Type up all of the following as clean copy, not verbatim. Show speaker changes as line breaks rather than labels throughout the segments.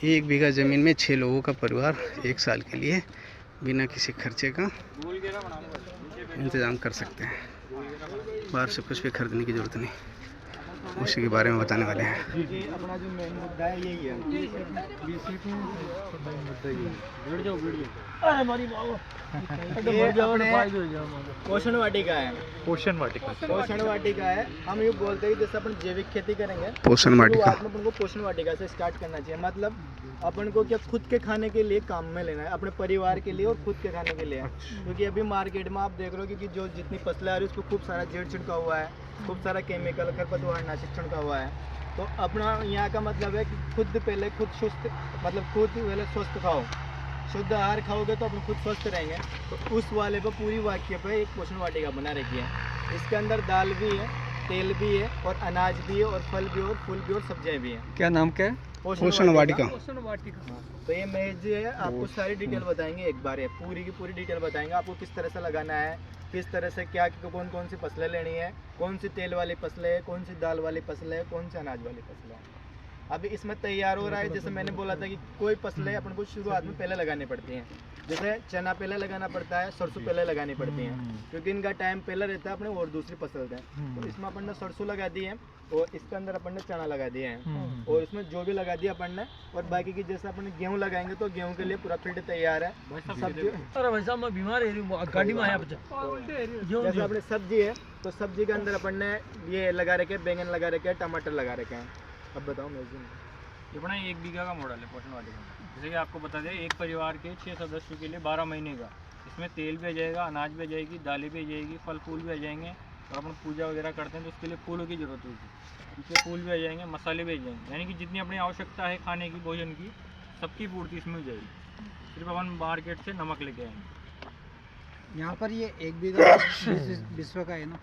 1 बीघा ज़मीन में 6 लोगों का परिवार 1 साल के लिए बिना किसी खर्चे का इंतज़ाम कर सकते हैं। बाहर से कुछ भी खरीदने की ज़रूरत नहीं, उसी के बारे में बताने वाले हैं।
अपना जो मेन मुद्दा है यही है। पोषण वाटिका है। पोषण वाटिका है। हम ये बोलते हैं जैसे अपन जैविक खेती करेंगे,
पोषण वाटिका
अपन को पोषण वाटिका से स्टार्ट करना चाहिए। मतलब अपन को क्या खुद के खाने के लिए काम में लेना है, अपने परिवार के लिए और खुद के खाने के लिए। क्योंकि अभी मार्केट में आप देख रहे हो कि जो जितनी फसलें आ रही है उस पर खूब सारा जेड छिड़का हुआ है, खूब सारा केमिकल खरपतवार नाशक छिड़का हुआ है। तो अपना यहाँ का मतलब है कि खुद पहले स्वस्थ खाओ, शुद्ध आहार खाओगे तो अपन खुद स्वस्थ रहेंगे। तो उस वाले पर पूरी वाक्य पे एक पोषण वाटिका बना रखी है। इसके अंदर दाल भी है, तेल भी है और अनाज भी है और फल भी और फूल भी और सब्जियां भी हैं।
क्या नाम क्या है? पोषण वाटिका।
तो ये महेश जी है, आपको सारी डिटेल बताएंगे। एक बार ये पूरी की पूरी डिटेल बताएंगे आपको, किस तरह से लगाना है, किस तरह से क्या कौन कौन सी फसलें लेनी है, कौन सी तेल वाली फसलें है, कौन सी दाल वाली फसलें है, कौन सी अनाज वाली फसलें है। अभी इसमें तैयार हो रहा है। जैसे मैंने बोला था कि कोई फसलें अपन को शुरुआत में पहले लगानी पड़ती हैं। जैसे चना पहले लगाना पड़ता है, सरसों पहले लगानी पड़ती हैं, क्योंकि इनका टाइम पहले रहता है अपने और दूसरी फसल है। तो इसमें अपन ने सरसों लगा दी है और इसके अंदर अपन ने चना लगा दिया है और इसमें जो भी लगा दिया अपन ने। और बाकी की जैसे अपन गेहूँ लगाएंगे तो गेहूँ के लिए पूरा फील्ड तैयार है। सब्जी जैसे अपने सब्जी है तो सब्जी के अंदर अपन ने ये लगा रखे, बैंगन लगा रखे, टमाटर लगा रखे हैं। अब बताओ
ये अपना 1 बीघा का मॉडल है पोषण वाटिका। जैसे कि आपको बता दें, एक परिवार के 6 सदस्यों के लिए 12 महीने का। इसमें तेल भी आ जाएगा, अनाज भी आ जाएगी, दालें भी आ जाएगी, फल फूल भी आ जाएंगे। और अपन पूजा वगैरह करते हैं तो उसके लिए फूलों की ज़रूरत होगी, इसके फूल भी आ जाएंगे, मसाले भी आ जाएंगे। यानी कि जितनी अपनी आवश्यकता है खाने की, भोजन की, सबकी पूर्ति इसमें हो जाएगी। सिर्फ अपन मार्केट से नमक लेके आएंगे।
यहाँ पर ये 1 बीघा विश्व का है ना?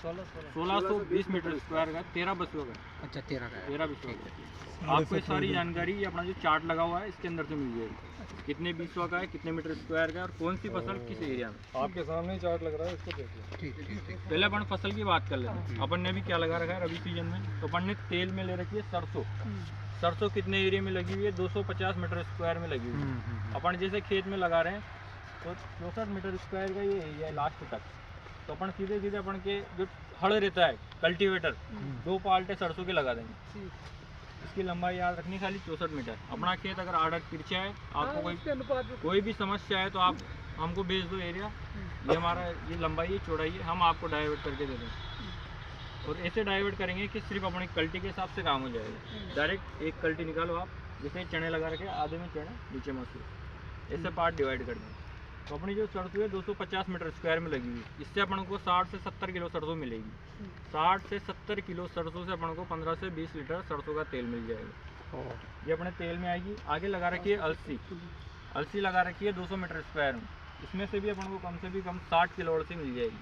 1620 मीटर स्क्वायर का 13 बसों का।
अच्छा 13 का,
13 बसों का। आपको ये सारी जानकारी अपना जो चार्ट लगा हुआ है इसके अंदर से मिल जाएगी। कितने बीसवा का है, कितने मीटर स्क्वायर का है और कौन सी फसल किस एरिया में।
आपके सामने चार्ट लग रहा है, इसको देख लो।
ठीक।
पहले अपन फसल की बात कर लेते हैं। अपन ने भी क्या लगा रखा है रबी सीजन में। तो अपन ने तेल में ले रखी है सरसों। सरसों कितने एरिया में लगी हुई है? 250 मीटर स्क्वायर में लगी हुई है। अपन जैसे खेत में लगा रहे हैं तो 64 मीटर स्क्वायर का ये एरिया है लास्ट तक। तो अपन सीधे अपन के जो हड़ रहता है कल्टीवेटर, 2 पाल्टे सरसों के लगा देंगे। इसकी लंबाई याद रखनी खाली 64 मीटर। अपना खेत अगर आर्डर तिरछा है, आपको कोई भी समस्या है तो आप हमको भेज दो एरिया, ये हमारा ये लंबाई है, चौड़ाई है, हम आपको डाइवर्ट करके दे देंगे। और ऐसे डाइवर्ट करेंगे कि सिर्फ अपनी कल्टी के हिसाब से काम हो जाएगा। डायरेक्ट एक कल्टी निकालो आप, जैसे चने लगा रखे, आधे में चने नीचे मसूर, ऐसे पार्ट डिवाइड कर देंगे। तो अपनी जो सरसों है 250 मीटर स्क्वायर में लगी हुई, इससे अपन को 60 से 70 किलो सरसों मिलेगी। 60 से 70 किलो सरसों से अपन को 15 से 20 लीटर सरसों का तेल मिल जाएगा। ये अपने तेल में आएगी। आगे लगा रखी है अलसी लगा रखी है 200 मीटर स्क्वायर में। इसमें से भी अपन को कम से भी कम 60 किलो अलसी मिल जाएगी।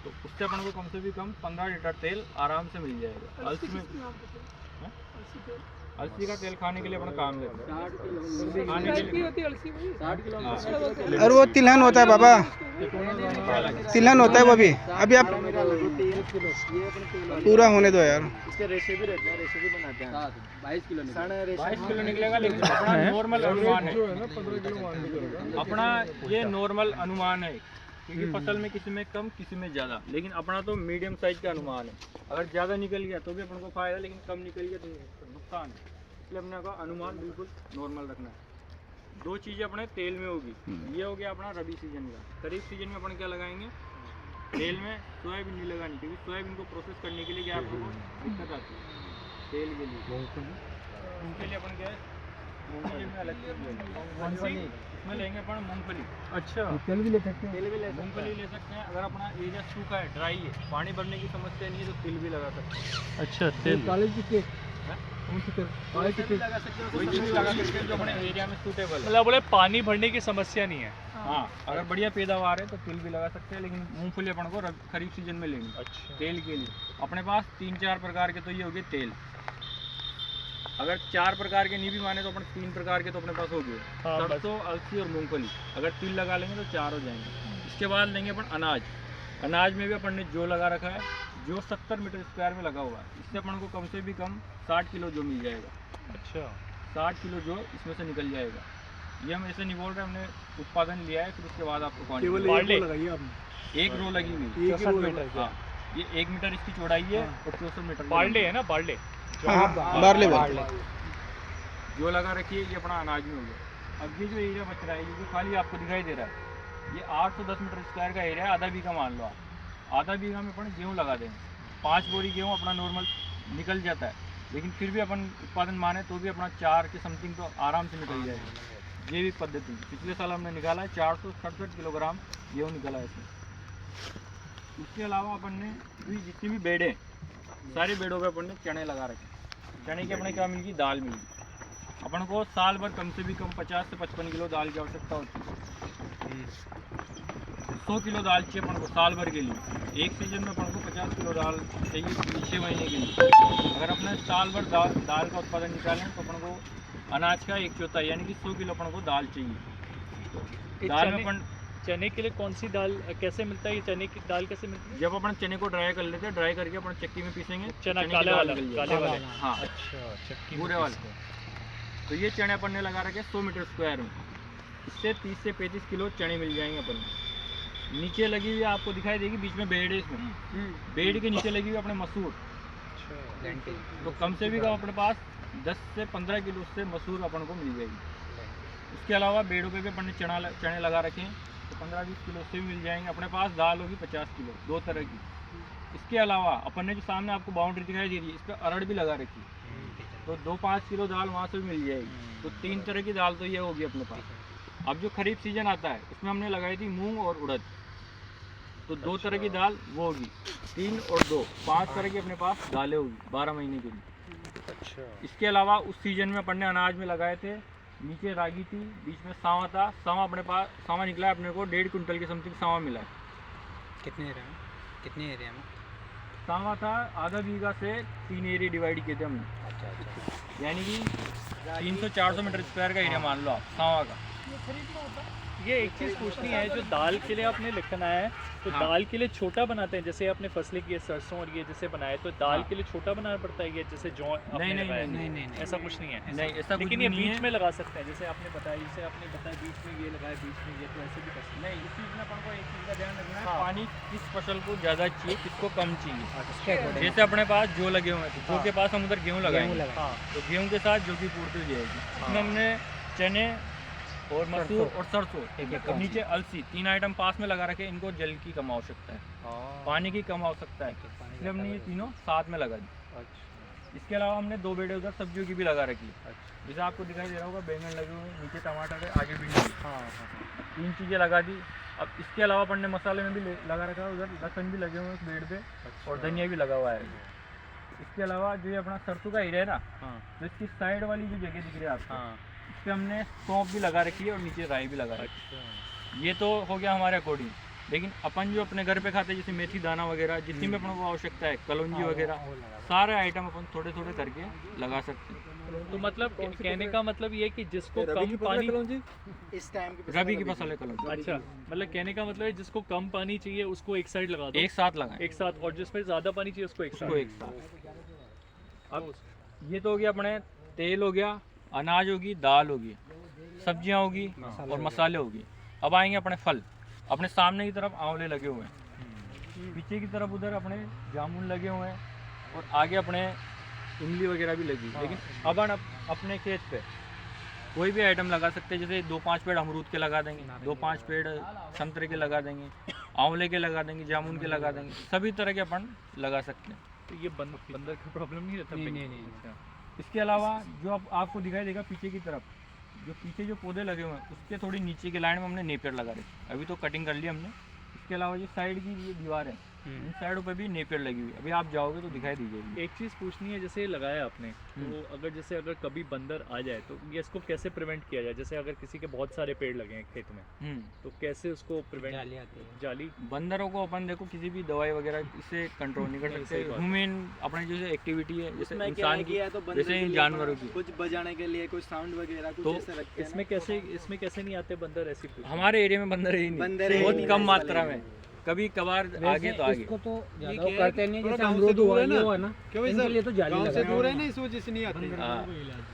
तो उससे अपन को कम से भी कम 15 लीटर तेल आराम से मिल जाएगा। अलसी का तेल खाने के लिए अपना काम लेते हैं। खाने के लिए
और वो तिलहन होता है बाबा, तिलहन होता है वो भी। अभी आप पूरा होने दो यार।
इसके रेशे भी रहते हैं, रेशे भी बनाते हैं। 22 किलो
निकलेगा। लेकिन अपना नॉर्मल अनुमान है, अपना ये नॉर्मल अनुमान है, क्योंकि फसल में किसी में कम किसी में ज़्यादा, लेकिन अपना तो मीडियम साइज का अनुमान है। अगर ज़्यादा निकल गया तो भी अपन को फायदा, लेकिन कम निकल गया तो नुकसान है। इसलिए अपने का अनुमान बिल्कुल नॉर्मल रखना है। 2 चीज़ें अपने तेल में होगी। ये हो गया अपना रबी सीजन का। खरीफ सीजन में अपन क्या लगाएंगे? तेल में सोयाबीन नहीं लगानी, क्योंकि सोयाबीन को प्रोसेस करने के लिए क्या आपको दिक्कत आती है तेल के लिए। उनके लिए अपन क्या है, मूंगफली में अलग इसमें लेंगे अपन मूंगफली।
अच्छा,
तेल भी ले सकते हैं,
मूंगफली ले सकते हैं। अगर अपना एरिया सूखा है, ड्राई है, पानी भरने की समस्या नहीं है तो तिल भी लगा सकते हैं।
अच्छा तेल
कॉलेज के
कोई चीज़ भी लगा सकते हैं जो अपने एरिया में सूटेबल है।
मतलब बोले पानी भरने की समस्या नहीं है।
हाँ, अगर बढ़िया पैदावार है तो तिल भी लगा सकते हैं, लेकिन मूंगफली अपन को खरीफ सीजन में लेंगे।
अच्छा,
तेल के लिए अपने पास 3-4 प्रकार के तो ये हो गए तेल। अगर 4 प्रकार के नहीं भी माने तो अपन 3 प्रकार के तो अपने पास हो गए, सरसों, अलसी और मूंगफली। अगर तिल लगा लेंगे तो 4 हो जाएंगे। इसके बाद लेंगे अपन अनाज। अनाज में भी अपन ने जो लगा रखा है जो 70 मीटर स्क्वायर में लगा हुआ है, इससे अपन को कम से भी कम 60 किलो जो मिल जाएगा।
अच्छा
60 किलो जो इसमें से निकल जाएगा। ये हम ऐसे नहीं बोल रहे, हमने उत्पादन लिया है, फिर उसके बाद आपको क्वांटिटी
बार्ले
एक रो लगी हुई है।
64 मीटर की।
हाँ, ये 1 मीटर इसकी चौड़ाई है और 64 मीटर
बार्ले है ना, बार्ले
बार्ले
जो लगा रखी है, ये अपना अनाज में हो गया। अब ये जो एरिया बच रहा है, ये जो खाली आपको दिखाई दे रहा है, ये 810 मीटर स्क्वायर का एरिया है। आधा बीघा मान लो आप, आधा बीघा में अपन गेहूँ लगा देंगे। 5 बोरी गेहूँ अपना नॉर्मल निकल जाता है, लेकिन फिर भी अपन उत्पादन माने तो भी अपना 4 के समथिंग तो आराम से निकल जाएगा। जैविक पद्धति पिछले साल हमने निकाला है, 467 किलोग्राम गेहूँ निकला है इसमें। उसके अलावा अपन ने जितनी भी बेडें, सारी बेडों पे अपन ने चने लगा रखे। चने की अपने क्या मिलेगी, दाल मिलेगी। अपन को साल भर कम से भी कम 50 से 55 किलो दाल की आवश्यकता होती है। 100 किलो दाल चाहिए अपन को साल भर के लिए। एक सीजन में अपन को 50 किलो दाल चाहिए 6 महीने के लिए। अगर अपने साल भर दाल का उत्पादन निकालें तो अपन को अनाज का 1/4 यानी कि 100 किलो अपन को दाल चाहिए। दाल में अपन
चने के लिए कौन सी दाल कैसे मिलता है, ये चने की दाल कैसे मिलती है?
जब अपन चने को ड्राई कर लेते हैं, ड्राई करके अपन चक्की में पीसेंगे,
चना
चने की
काले
दाल
वाला,
निकल
काले
जाएगी।
वाले।
हाँ,
अच्छा चक्की
भूरे वाले। तो ये चने अपन ने लगा रखे 100 मीटर स्क्वायर में। इससे 30 से 35 किलो चने मिल जाएंगे अपन को। नीचे लगी हुई आपको दिखाई देगी, बीच में बेड है इसमें। बेड के नीचे लगी हुई अपने मसूर। तो कम से भी कम अपने पास 10 से 15 किलो से मसूर अपन को मिल जाएगी। उसके अलावा बेड़ों पे भी अपन ने चने लगा रखे हैं, तो 15-20 किलो से भी मिल जाएंगे। अपने पास दाल होगी 50 किलो, 2 तरह की। इसके अलावा अपन ने जो सामने आपको बाउंड्री दिखाई दे रही है, इस पर अरड़ भी लगा रखी है, तो 2-5 किलो दाल वहाँ से भी मिल जाएगी। तो 3 तरह की दाल तो ये होगी अपने पास। अब जो खरीफ सीजन आता है, उसमें हमने लगाई थी मूंग और उड़द, तो 2 तरह की दाल वो होगी। 3 और 2 5 तरह की अपने पास दालें होगी 12 महीने के लिए।
अच्छा
इसके अलावा उस सीजन में अपन ने अनाज में लगाए थे, नीचे रागी थी, बीच में सावा था। सावा अपने पास सावा निकला है अपने को 1.5 कुंटल के समथिंग सावा मिला है।
कितने एरिया में
सावा था आधा बीघा से 3 एरिया डिवाइड किए थे हमने, यानी कि 300-400 मीटर स्क्वायर का एरिया मान लो आप सावा का।
ये एक चीज़ पूछनी है, जो दाल के लिए आपने लिखना है, तो
हाँ।
दाल के लिए छोटा बनाते हैं, जैसे आपने फसलें की है सरसों और ये जैसे बनाए, तो दाल
हाँ।
के लिए छोटा बनाना पड़ता है, ये जैसे जौ आपने लगाया है।
नहीं,
ऐसा कुछ नहीं है।
नहीं, ऐसा कुछ
लेकिन ये
नहीं
बीच
है।
में लगा सकते हैं, जैसे आपने बताया बीच में ये लगाया, बीच में ये, तो ऐसे भी कर सकते
नहीं, इस चीज़ में अपन को एक चीज़ का ध्यान रखना है,
हाँ।
पानी किस फसल को ज़्यादा चाहिए, किसको कम चाहिए।
हैं।
जैसे अपने पास जो लगे हुए हैं, तो जो के पास हम उधर गेहूँ लगाएंगे,
हाँ
तो गेहूँ के साथ जो की पूर्ति हो जाएगी। इसमें हमने चने और मसूर और सरसों और नीचे अलसी 3 आइटम पास में लगा रखे। इनको जल की कम आवश्यकता है, पानी की कम आवश्यकता है, इसलिए हमने ये तीनों साथ में लगा दी। इसके अलावा हमने 2 बेड़े उधर सब्जियों की भी लगा रखी है। जैसे आपको दिखाई दे रहा होगा, बैंगन लगे हुए हैं, नीचे टमाटर है, आगे भिंडी। 3 चीज़ें लगा दी। अब इसके अलावा अपन ने मसाले में भी लगा रखा है, उधर लहसुन भी लगे हुए हैं उस बेड पे, और धनिया भी लगा हुआ है। इसके अलावा जो ये अपना सरसों का एरिया है ना, तो इसकी साइड वाली जो जगह दिख रही है आपको, इस पर हमने सौंफ भी लगा रखी है और नीचे राई भी लगा रखी है। ये तो हो गया हमारे अकॉर्डिंग। लेकिन अपन जो अपने घर पे खाते हैं, जैसे मेथी दाना वगैरह, जितनी भी अपन को आवश्यकता है, कलौंजी वगैरह, सारे आइटम अपन थोड़े थोड़े करके लगा सकते हैं।
तो मतलब कहने का मतलब ये है कि जिसको कम पानी,
इस टाइम की
रबी की फसल है कलौंजी,
अच्छा मतलब कहने का मतलब है जिसको कम पानी चाहिए उसको एक साइड लगा दो,
एक साथ लगाएं,
एक साथ, और जिसमें ज़्यादा पानी चाहिए उसको एक
उसको
साथ।
एक साथ। अब ये तो हो गया अपने तेल हो गया, अनाज होगी, दाल होगी, सब्जियां होगी और मसाले होगी। अब आएंगे अपने फल। अपने सामने की तरफ आंवले लगे हुए हैं, पीछे की तरफ उधर अपने जामुन लगे हुए हैं, और आगे अपने इमली वगैरह भी लगी। लेकिन अब अपने खेत पे कोई भी आइटम लगा सकते हैं। जैसे 2-5 पेड़ अमरूद के लगा देंगे, 2-5 पेड़ संतरे के लगा देंगे, आंवले के लगा देंगे, जामुन के लगा देंगे, सभी तरह के अपन लगा सकते हैं।
तो ये बंदर का प्रॉब्लम नहीं रहता? नहीं।
इसके अलावा जो आपको दिखाई देगा पीछे की तरफ, जो पीछे जो पौधे लगे हुए हैं, उसके थोड़ी नीचे की लाइन में हमने नेपियर लगा रखी। अभी तो कटिंग कर ली हमने। इसके अलावा ये साइड की ये दीवार है, इन साइडों पे भी नेपियर लगी हुई है। अभी आप जाओगे तो दिखाई दीजिएगी।
एक चीज़ पूछनी है, जैसे लगाया आपने, तो अगर कभी बंदर आ जाए तो ये इसको कैसे प्रिवेंट किया जाए? जैसे अगर किसी के बहुत सारे पेड़ लगे हैं खेत में, तो कैसे उसको प्रिवेंट? जाली
बंदरों को अपन देखो किसी भी दवाई वगैरह इससे कंट्रोल नहीं कर सकते। ह्यूमन अपने जैसे एक्टिविटी है, जैसे इंसान की, जैसे जानवरों की,
कुछ बजाने के लिए कुछ साउंड वगैरह कुछ
तो
ऐसे रखते हैं
इसमें कैसे नहीं आते बंदर? ऐसी
हमारे एरिया में बंदर ही नहीं,
बंदर ही
बहुत
नहीं
कम
है
मात्रा में। कभी कभार आगे तो आगे।
इसको तो ज्यादा वो करते नहीं, जैसे अमरूद हुआ ये हुआ ना, इनके लिए तो जाली लगा
दूर है ना, इस वजह से नहीं आते।
हाँ,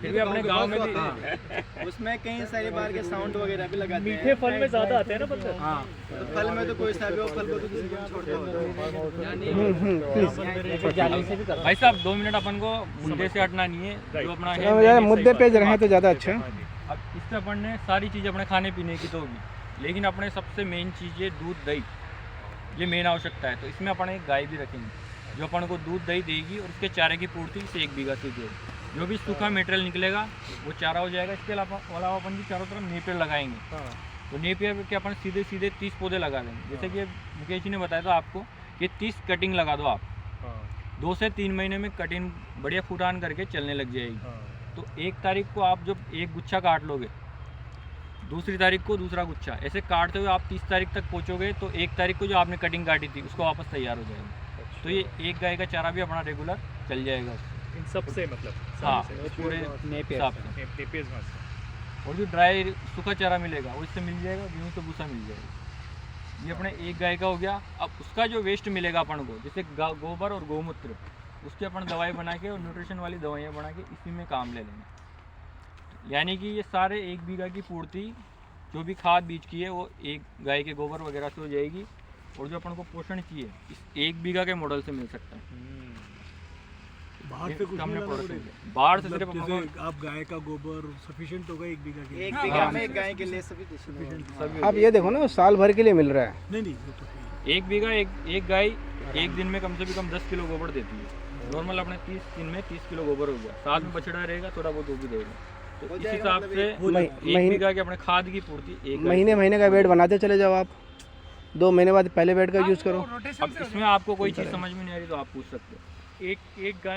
फिर भी अपने गांव में भी
उसमें कई सारी बार के साउंड वगैरह भी लगाते हैं।
मीठे फल में ज्यादा आते हैं ना बंदर।
हाँ
तो फल में तो कोई सा भी हो, फल को तो किसी को छोड़ता
प्लीज जाली से भी कर।
भाई साहब 2 मिनट अपन को मुद्दे से हटना नहीं है, जो अपना है
मुद्दे पे रहें तो ज़्यादा अच्छा है।
अब इससे अपन ने सारी चीज़ अपने खाने पीने की तो होगी, लेकिन अपने सबसे मेन चीज़ है दूध दही, ये मेन आवश्यकता है। तो इसमें अपन एक गाय भी रखेंगे जो अपन को दूध दही देगी, और उसके चारे की पूर्ति से 1 बीघा से जो भी सूखा मटेरियल निकलेगा वो चारा हो जाएगा। इसके अलावा अपन भी चारों तरफ नेपियर लगाएंगे। तो नेपियर के अपन सीधे 30 पौधे लगा देंगे। जैसे कि मुकेश जी ने बताया था आपको कि 30 कटिंग लगा दो आप, 2 से 3 महीने में कटिंग बढ़िया फुटान करके चलने लग जाएगी। तो 1 तारीख को आप जब एक गुच्छा काट लोगे, दूसरी तारीख को दूसरा गुच्छा, ऐसे काटते हुए आप 30 तारीख तक पहुंचोगे, तो 1 तारीख को जो आपने कटिंग काटी थी उसको वापस तैयार हो जाएगा। तो ये एक गाय का चारा भी अपना रेगुलर चल जाएगा उससे।
इन सब से मतलब
हाँ, पूरे हिसाब से। और जो ड्राई सूखा चारा मिलेगा वो इससे मिल जाएगा, गेहूँ से भूसा मिल जाएगा। ये अपने एक गाय का हो गया। अब उसका जो वेस्ट मिलेगा अपन को, जैसे गोबर और गौमूत्र, उसकी अपन दवाई बना के और न्यूट्रिशन वाली दवाइयाँ बना के इसी में काम ले लेंगे। यानी कि ये सारे 1 बीघा की पूर्ति जो भी खाद बीज की है वो एक गाय के गोबर वगैरह से हो जाएगी, और जो अपन को पोषण चाहिए इस 1 बीघा के मॉडल से मिल सकता है।
बाहर से कुछ
हमने
नहीं
प्रोडक्ट
लगाना
किया। बाहर से सिर्फ
जैसे
अपन को
आप गाय का गोबर सफिशिएंट होगा 1 बीघा के लिए?
1 बीघा में एक गाय के लिए सभी
सभी
आप ये देखो ना, साल भर के लिए मिल रहा है।
नहीं वो तो है।
1 बीघा एक गाय एक दिन में कम से कम 10 किलो गोबर देती है। नॉर्मल अपने 30 दिन में 30 किलो गोबर हो गया, साथ में बछड़ा रहेगा, थोड़ा बहुत वो भी देगा। तो इस हिसाब से 1 बीघा के अपने खाद की पूर्ति एक
महीने का बेड बनाते चले जाओ आप, 2 महीने बाद पहले बेड का यूज़ करो।
अब इसमें आपको कोई चीज़ समझ में नहीं आ रही तो आप पूछ सकते हो।
एक गाय